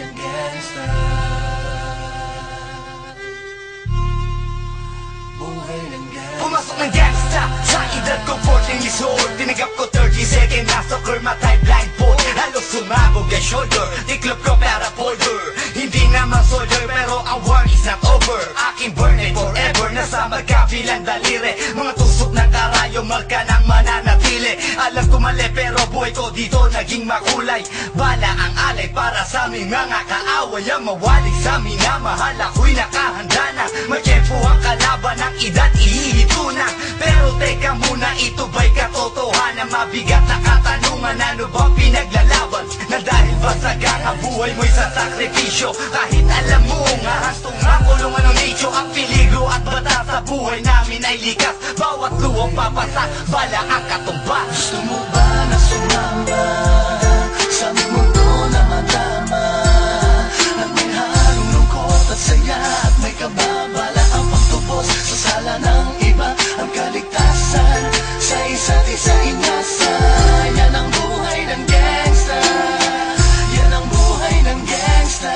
ng gangsta. Buhay ng gangsta. Pumasok ng gangsta sa edad ko 14 years old. Tinagap ko 30 second na soccer, matay blindfold. Halos sumabog ang shoulder, tiklop ko para folder. Hindi naman soldier pero ang war is not over. Aking burning forever, nasa magkabilang daliri. Mga tusok ng karayo, marka ng mananatili. Alam ko mali pero buhay ko dito naging makulay. Bala ang alay para sa aming mga kaaway. Ang mawalig sa amin na mahal, ako'y nakahanda na. May tempo ang kalaban ng edad, ihihito na. Pero teka muna, ito ba'y katotohanan? Mabigat na katanungan, ano ba pinaglalaban? Na dahil ba sagang ang buhay mo'y sa sakripisyo? Kahit alam mo nga hastong ang kulungan ng nicho. Ang peligro at bata sa buhay namin ay likas. Bawat luwang papasa, bala ang katumba. Gusto mo ba na sumama sa mundo na madama? At may halong lungkot at saya, at may kababala ang pagtubos sa sala ng iba. Ang kaligtasan sa isa't isa inasa. Yan ang buhay ng gangsta. Yan ang buhay ng gangsta.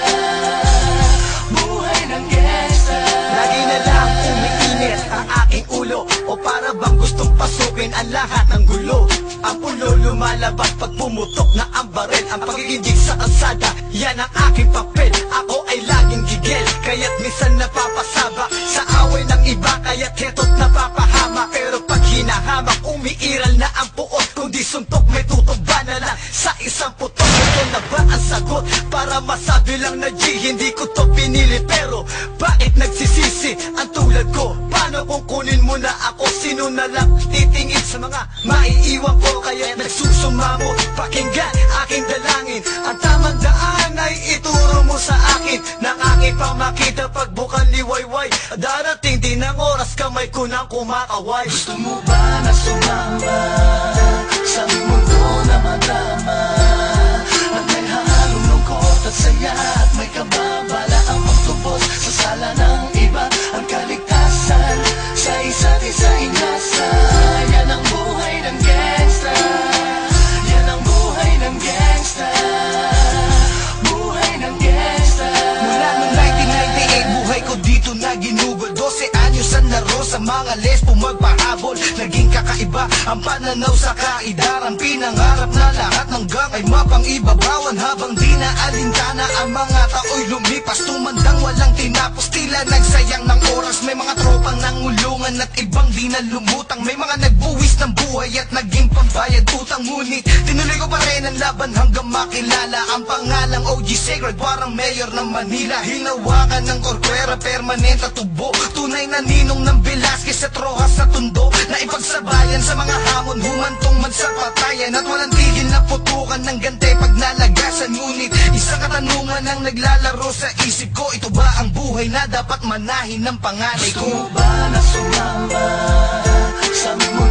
Buhay ng gangsta. Lagi na lang umiinit ang aking ulo, o para bang gustong pasukin ang lahat ng gulo. Ang ulo lumalabas pag pumutok na ang baril. Ang pagiging sa kalsada, yan ang aking papel. Ako ay laging gigil, kaya't minsan napapasaba sa away ng iba, kaya't heto't napapahama. Pero pag hinahamak, umiiral na ang puot. Kung di suntok, may tutumba na lang sa isang putok. Ito na ba ang sagot? Para masabi lang na G, hindi ko to pinili. Pero bakit nagsisisi ang tulad ko? Paano kung kunin mo na ako? Sino na lang titingin sa mga maiiwan ko? Kaya nagsusumamo, pakinggan aking dalangin. Ang tamang daan ay ituro mo sa akin. Nang aking pamakita pagbukan liwayway. Darating din ang oras, kamay ko nang kumakaway. Gusto mo ba na sumama sa mundo na madama? At may halong lungkot at saya, at may kababala ang pagtubos sa sala ng iba. Ang kaligtasan sa isa't isa inasa. Yan ang buhay ng gangsta. Yan ang buhay ng gangsta. Buhay ng gangsta. Mula noong 1998, buhay ko dito na ginugol. 12 anyos ang laro sa mga lesbo magpahabol. Naging kakaiba ang pananaw sa kaidaran. Pinangarap na lahat ng gang ay mapang-ibabawan. Habang di na alintana ang mga tao'y lumipas. Tumandang walang tinapos, tila nagsayang ng oras. May mga tropang nangulungan at ibang di na lumutang. May mga nagbuwis ng buhay at naging pambayad utang. Ngunit tinuloy ko pa rin ang laban hanggang makilala ang pangalang OG Sacred, parang mayor ng Manila. Hinawakan ng Corcuera, permanent at tubo. Tunay na ninong ng Velasquez at Rojas sa tundo. Na ipagsabayan sa mga hamon, humantong man sa patayan. At walang tigil na putukan ng gante pag nalagasan. Ngunit isang katanungan ang naglalaro sa isip ko. Ito ba ang buhay na dapat manahin ng panganay Gusto ko? mo ba na sumama sa mundo